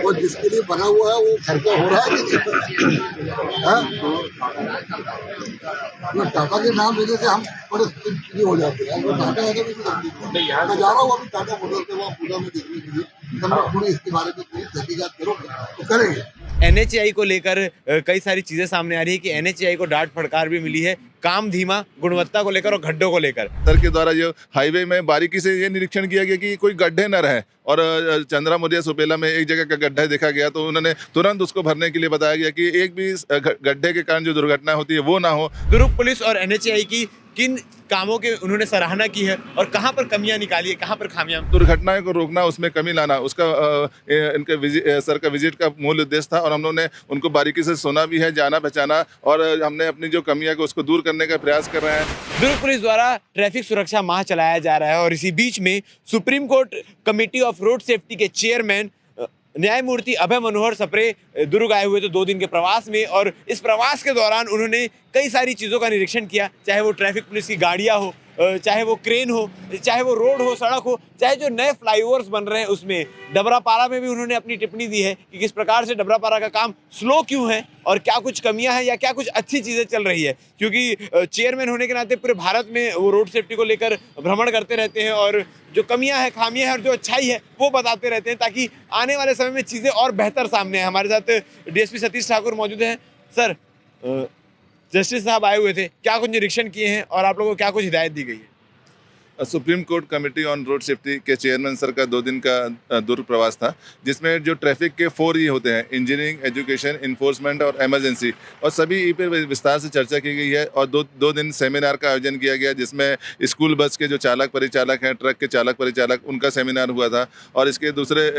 वो जिसके लिए बना हुआ है वो खर्चा हो रहा है कि नहीं? हाँ? तो टाटा के नाम लेने से हम बड़े फ्री हो जाते हैं। तो टाटा आने में भी लगती है। मैं जा रहा हूँ अभी टाटा मोटर्स पे, वहाँ पूजा में देखने के लिए। जब मैं पूरी इसके बारे में पूरी तहकीकात करूँगा तो करेंगे। एनएचएआई को लेकर कई सारी चीजें सामने आ रही है कि एनएचएआई को डांट फटकार भी मिली है, काम धीमा, गुणवत्ता को लेकर और गड्ढों को लेकर। सर के द्वारा जो हाईवे में बारीकी से ये निरीक्षण किया गया कि कोई गड्ढे न रहे, और चंद्रा मुरिया सुपेला में एक जगह का गड्ढा देखा गया तो उन्होंने तुरंत उसको भरने के लिए बताया गया कि एक भी गड्ढे के कारण जो दुर्घटना होती है वो ना हो। दुर्ग पुलिस और एनएचएआई की किन कामों के उन्होंने सराहना की है और कहां पर कमियां निकाली है, कहां पर खामियां? दुर्घटनाओं को रोकना, उसमें कमी लाना, उसका इनके सर का विजिट का मूल उद्देश्य था, और हम लोगों ने उनको बारीकी से सुना भी है, जाना पहचाना, और हमने अपनी जो कमियां को उसको दूर करने का प्रयास कर रहे हैं। दुर्ग पुलिस द्वारा ट्रैफिक सुरक्षा माह चलाया जा रहा है और इसी बीच में supreme court committee of road safety के चेयरमैन न्यायमूर्ति अभय मनोहर सप्रे दुर्ग आए हुए थे 2 दिन के प्रवास में, और इस प्रवास के दौरान उन्होंने कई सारी चीज़ों का निरीक्षण किया, चाहे वो ट्रैफिक पुलिस की गाड़ियां हो, चाहे वो क्रेन हो, चाहे वो रोड हो, सड़क हो, चाहे जो नए फ्लाईओवर्स बन रहे हैं उसमें। डबरापारा में भी उन्होंने अपनी टिप्पणी दी है कि किस प्रकार से डबरापारा का काम स्लो क्यों है और क्या कुछ कमियां हैं या क्या कुछ अच्छी चीज़ें चल रही है, क्योंकि चेयरमैन होने के नाते पूरे भारत में वो रोड सेफ्टी को लेकर भ्रमण करते रहते हैं और जो कमियां हैं, खामियां हैं और जो अच्छाई है वो बताते रहते हैं, ताकि आने वाले समय में चीज़ें और बेहतर सामने आए। हमारे साथ डीएसपी सतीश ठाकुर मौजूद हैं। सर, जस्टिस साहब आए हुए थे, क्या कुछ निरीक्षण किए हैं और आप लोगों को क्या कुछ हिदायत दी गई है? Supreme court committee on road safety के चेयरमैन सर का 2 दिन का दुर्ग प्रवास था, जिसमें जो ट्रैफिक के 4 ई होते हैं, इंजीनियरिंग, एजुकेशन, इन्फोर्समेंट और इमरजेंसी, और सभी ई पे विस्तार से चर्चा की गई है। और दो दिन सेमिनार का आयोजन किया गया, जिसमें स्कूल बस के जो चालक परिचालक हैं, ट्रक के चालक परिचालक, उनका सेमिनार हुआ था। और इसके दूसरे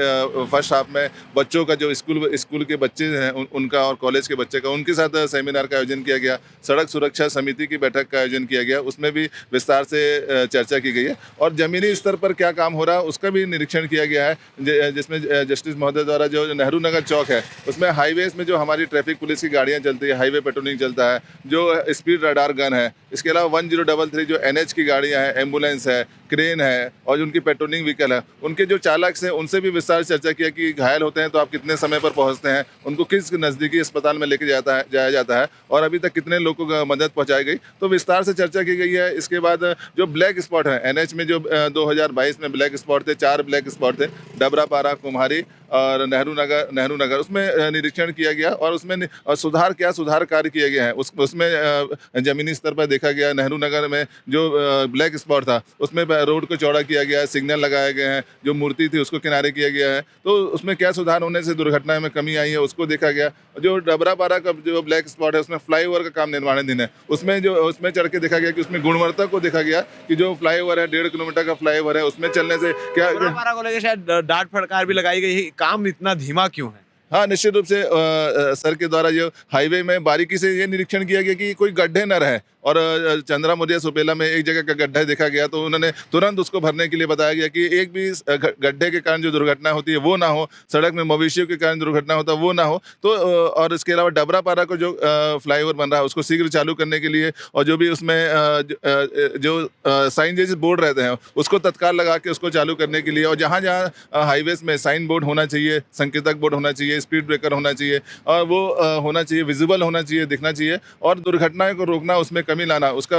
फर्स्ट हाफ में बच्चों का जो स्कूल के बच्चे हैं उनका और कॉलेज के बच्चे का, उनके साथ सेमिनार का आयोजन किया गया। सड़क सुरक्षा समिति की बैठक का आयोजन किया गया, उसमें भी विस्तार से चर्चा की गई है। और जमीनी स्तर पर क्या काम हो रहा है उसका भी निरीक्षण किया गया है, जिसमें जस्टिस महोदय द्वारा जो नेहरू नगर चौक है उसमें हाईवेज में जो हमारी ट्रैफिक पुलिस की गाड़ियां चलती है, हाईवे पेट्रोलिंग चलता है, जो स्पीड रडार गन है, इसके अलावा 1033 जो एनएच की गाड़ियां हैं, एम्बुलेंस है, क्रेन है और उनकी पेट्रोलिंग व्हीकल है, उनके जो चालक हैं उनसे भी विस्तार से चर्चा किया कि घायल होते हैं तो आप कितने समय पर पहुंचते हैं, उनको किस नज़दीकी अस्पताल में लेके जाया जाता है और अभी तक कितने लोगों को मदद पहुंचाई गई, तो विस्तार से चर्चा की गई है। इसके बाद जो ब्लैक स्पॉट है एनएच में, जो 2022 में ब्लैक स्पॉट थे, 4 ब्लैक स्पॉट थे, डबरापारा, कुम्हारी और नेहरू नगर, उसमें निरीक्षण किया गया और उसमें सुधार कार्य किए गए हैं। उसमें ज़मीनी स्तर पर देखा गया, नेहरू नगर में जो ब्लैक स्पॉट था उसमें रोड को चौड़ा किया गया है, सिग्नल लगाए गए हैं, जो मूर्ति थी उसको किनारे किया गया है, तो उसमें क्या सुधार होने से दुर्घटना में कमी आई है उसको देखा गया। जो डबरापारा का जो ब्लैक स्पॉट है उसमें फ्लाईओवर का काम निर्माणाधीन है, उसमें चढ़ के देखा गया कि उसमें गुणवत्ता को देखा गया कि जो फ्लाईओवर है 1.5 किलोमीटर का फ्लाईओवर है, उसमें चलने से क्या डबरापारा को लेकर शायद डांट फटकार भी लगाई गई है, काम इतना धीमा क्यों है? हाँ, निश्चित रूप से सर के द्वारा जो हाईवे में बारीकी से ये निरीक्षण किया गया कि कोई गड्ढे न रहे, और चंद्रा मुरिया सुपेला में एक जगह का गड्ढा देखा गया तो उन्होंने तुरंत उसको भरने के लिए बताया गया कि एक भी गड्ढे के कारण जो दुर्घटना होती है वो ना हो, सड़क में मवेशियों के कारण दुर्घटना होता है वो ना हो। तो और इसके अलावा डबरापारा को जो फ्लाईओवर बन रहा है उसको शीघ्र चालू करने के लिए, और जो भी उसमें जो साइन जैसे बोर्ड रहते हैं उसको तत्काल लगा के उसको चालू करने के लिए, और जहाँ जहाँ हाईवेज में साइन बोर्ड होना चाहिए, संकेतक बोर्ड होना चाहिए, स्पीड ब्रेकर होना चाहिए, और वो होना चाहिए, विजिबल होना चाहिए, दिखना चाहिए, और दुर्घटनाओं को रोकना, उसमें कमी लाना, उसका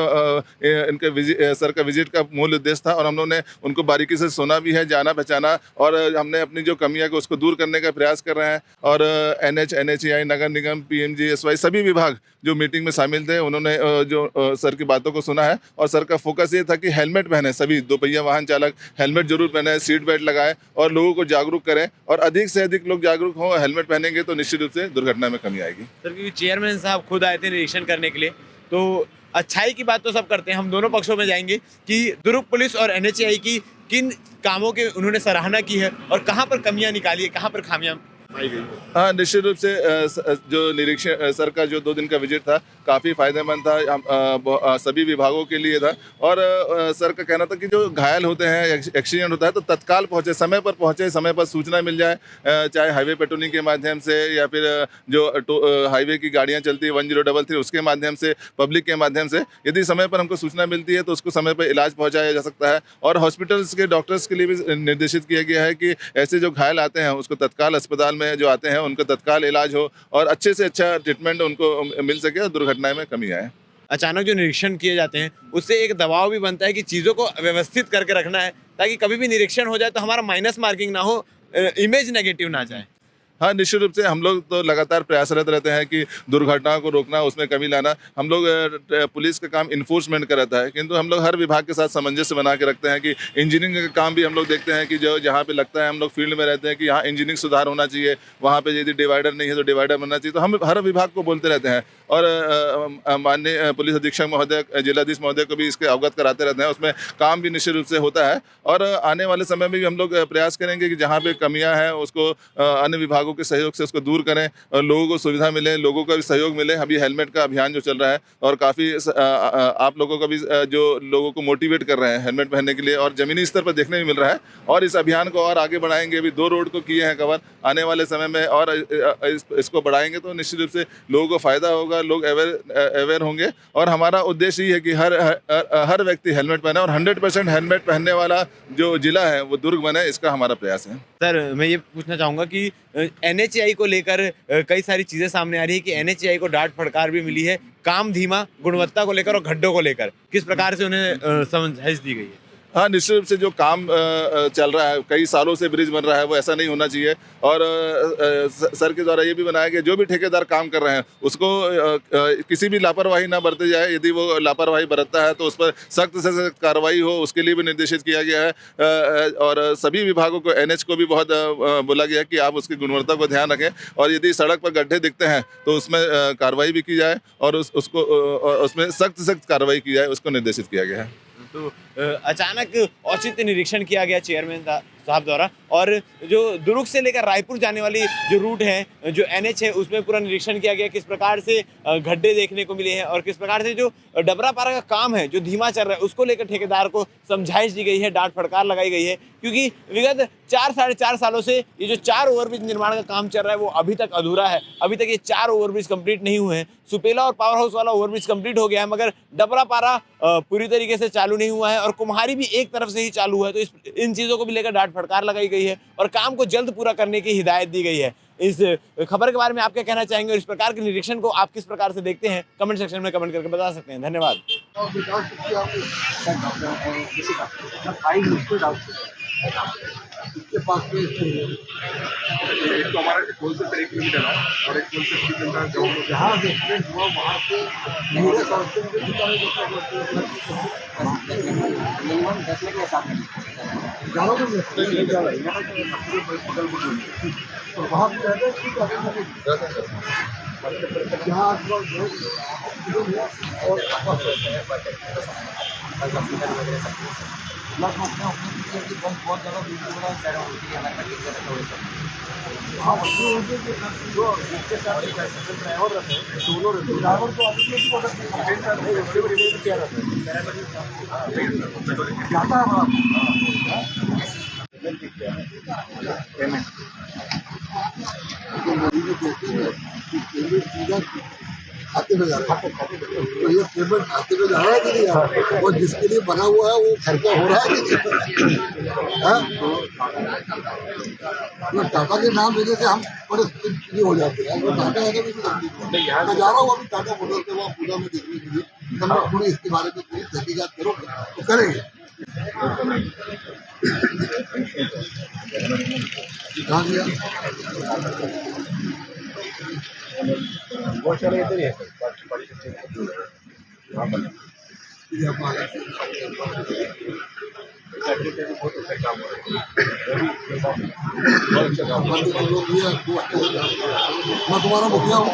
इनके सर का विजिट का मूल उद्देश्य था। और हम लोगों ने उनको बारीकी से सुना भी है, जाना पहचाना, और हमने अपनी जो कमियां को उसको दूर करने का प्रयास कर रहे हैं। और एनएचएआई, नगर निगम, पीएमजीएसवाई सभी विभाग जो मीटिंग में शामिल थे उन्होंने जो सर की बातों को सुना है, और सर का फोकस ये था कि हेलमेट पहने, सभी 2 पहिया वाहन चालक हेलमेट जरूर पहने, सीट बेल्ट लगाए और लोगों को जागरूक करें, और अधिक से अधिक लोग जागरूक हों, हेलमेट पहनेंगे तो निश्चित रूप से दुर्घटना में कमी आएगी। सर, क्योंकि चेयरमैन साहब खुद आए थे निरीक्षण करने के लिए, तो अच्छाई की बात तो सब करते हैं, हम दोनों पक्षों में जाएंगे कि दुर्ग पुलिस और एनएचएआई की किन कामों के उन्होंने सराहना की है और कहां पर कमियां निकाली है, कहां पर खामियां पाई गई। हाँ, निश्चित रूप से जो निरीक्षण सर का जो 2 दिन का विजिट था काफ़ी फायदेमंद था, सभी विभागों के लिए था। और सर का कहना था कि जो घायल होते हैं, एक्सीडेंट होता है तो तत्काल पहुँचे, समय पर पहुँचे, समय पर सूचना मिल जाए, चाहे हाईवे पेट्रोलिंग के माध्यम से या फिर जो हाईवे की गाड़ियाँ चलती है 1033 उसके माध्यम से, पब्लिक के माध्यम से, यदि समय पर हमको सूचना मिलती है तो उसको समय पर इलाज पहुँचाया जा सकता है। और हॉस्पिटल्स के डॉक्टर्स के लिए भी निर्देशित किया गया है कि ऐसे जो घायल आते हैं उसको तत्काल अस्पताल में वाले जो आते हैं उनको तत्काल इलाज हो और अच्छे से अच्छा ट्रीटमेंट उनको मिल सके और दुर्घटनाएं में कमी आए। अचानक जो निरीक्षण किए जाते हैं उससे एक दबाव भी बनता है कि चीज़ों को व्यवस्थित करके रखना है, ताकि कभी भी निरीक्षण हो जाए तो हमारा माइनस मार्किंग ना हो, इमेज नेगेटिव ना जाए। हाँ, निश्चित रूप से हम लोग तो लगातार प्रयासरत रहते हैं कि दुर्घटनाओं को रोकना, उसमें कमी लाना। हम लोग पुलिस का काम इन्फोर्समेंट का रहता है, किंतु हम लोग हर विभाग के साथ सामंजस्य बना के रखते हैं कि इंजीनियरिंग का काम भी हम लोग देखते हैं कि जो जहाँ पे लगता है हम लोग फील्ड में रहते हैं कि यहाँ इंजीनियरिंग सुधार होना चाहिए, वहाँ पे यदि डिवाइडर नहीं है तो डिवाइडर बनना चाहिए। तो हम हर विभाग को बोलते रहते हैं और माननीय पुलिस अधीक्षक महोदय, जिलाधीश महोदय को भी इसके अवगत कराते रहते हैं। उसमें काम भी निश्चित रूप से होता है और आने वाले समय में भी हम लोग प्रयास करेंगे कि जहाँ पे कमियाँ हैं उसको अन्य विभागों के सहयोग से उसको दूर करें और लोगों को सुविधा मिले, लोगों का भी सहयोग मिले। अभी हेलमेट का अभियान जो चल रहा है और काफ़ी आप लोगों का भी जो लोगों को मोटिवेट कर रहे हैं हेलमेट पहनने के लिए और ज़मीनी स्तर पर देखने में मिल रहा है और इस अभियान को और आगे बढ़ाएंगे। अभी 2 रोड को किए हैं कवर, आने वाले समय में और इसको बढ़ाएंगे तो निश्चित रूप से लोगों को फ़ायदा होगा, लोग अवेयर होंगे और हमारा उद्देश्य ये है कि हर व्यक्ति हेलमेट पहने और 100% हेलमेट पहनने वाला जो जिला है वो दुर्ग बने, इसका हमारा प्रयास है। सर, मैं ये पूछना चाहूँगा कि NHAI को लेकर कई सारी चीज़ें सामने आ रही है कि NHAI को डांट फटकार भी मिली है, काम धीमा, गुणवत्ता को लेकर और गड्ढों को लेकर। किस प्रकार से उन्हें समझाइश दी गई है? हाँ, निश्चित रूप से जो काम चल रहा है, कई सालों से ब्रिज बन रहा है, वो ऐसा नहीं होना चाहिए और सर के द्वारा ये भी बनाया कि जो भी ठेकेदार काम कर रहे हैं उसको किसी भी लापरवाही ना बरती जाए। यदि वो लापरवाही बरतता है तो उस पर सख्त से सख्त कार्रवाई हो, उसके लिए भी निर्देशित किया गया है और सभी विभागों को, NH को भी बहुत बोला गया है कि आप उसकी गुणवत्ता को ध्यान रखें और यदि सड़क पर गड्ढे दिखते हैं तो उसमें कार्रवाई भी की जाए और उसमें सख्त से सख्त कार्रवाई की जाए, उसको निर्देशित किया गया है। तो अचानक औचित्य निरीक्षण किया गया चेयरमैन साहब द्वारा और जो दुर्ग से लेकर रायपुर जाने वाली जो रूट है, जो NH है, उसमें पूरा निरीक्षण किया गया, किस प्रकार से गड्ढे देखने को मिले हैं और किस प्रकार से जो डबरापारा का काम है जो धीमा चल रहा है उसको लेकर ठेकेदार को समझाइश दी गई है, डांट फटकार लगाई गई है। क्योंकि विगत 4-4.5 सालों से ये जो 4 ओवरब्रिज निर्माण का काम चल रहा है वो अभी तक अधूरा है। अभी तक ये 4 ओवरब्रिज कंप्लीट नहीं हुए हैं। सुपेला और पावर हाउस वाला ओवरब्रिज कंप्लीट हो गया है, मगर डबरापारा पूरी तरीके से चालू नहीं हुआ है और कुम्हारी भी एक तरफ से ही चालू है। तो इन चीज़ों को भी लेकर डांट फटकार लगाई गई है और काम को जल्द पूरा करने की हिदायत दी गई है। इस खबर के बारे में आप क्या कहना चाहेंगे और इस प्रकार के निरीक्षण को आप किस प्रकार से देखते हैं? कमेंट सेक्शन में कमेंट करके बता सकते हैं। धन्यवाद। इसके पास में एक तो हमारा पुल से 1 किलोमीटर है और एक पुल से 3 किलोमीटर जहाँ से एक्सीडेंट हुआ वहाँ से मेरे सड़क मिनिमम 10 मिनट के साथ तो वहाँ पे यहाँ बहुत ज़्यादा ड्राइवर रहते हैं, दोनों रहते हैं। ड्राइवर तो जाता है खाते में जा रहा है, तो ये पेमेंट खाते में जा रहा है कि नहीं जा रहा है? वो जिसके लिए बना हुआ है वो खर्चा हो रहा है कि नहीं? तो टाटा के नाम लेने से हम बड़े फ्री हो जाते हैं। तो टाटा है भी मैं जा रहा हूँ अभी टाटा मोटर्स से वहाँ पूजा में देखने के लिए, तब मैं पूरी इसके बारे में पूरी तहकीकात करोगे तो करेंगे। कहाँ गया? बहुत सारे इधर ही है बहुत अच्छा काम हो रहा मैं तुम्हारा मुखिया हूँ,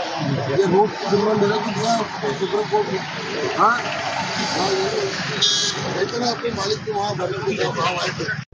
ये रोड सिग्नल मेरा भी दिया सुप्रीम कोर्ट में। हाँ, कहते ना अपने मालिक के वहाँ आए थे।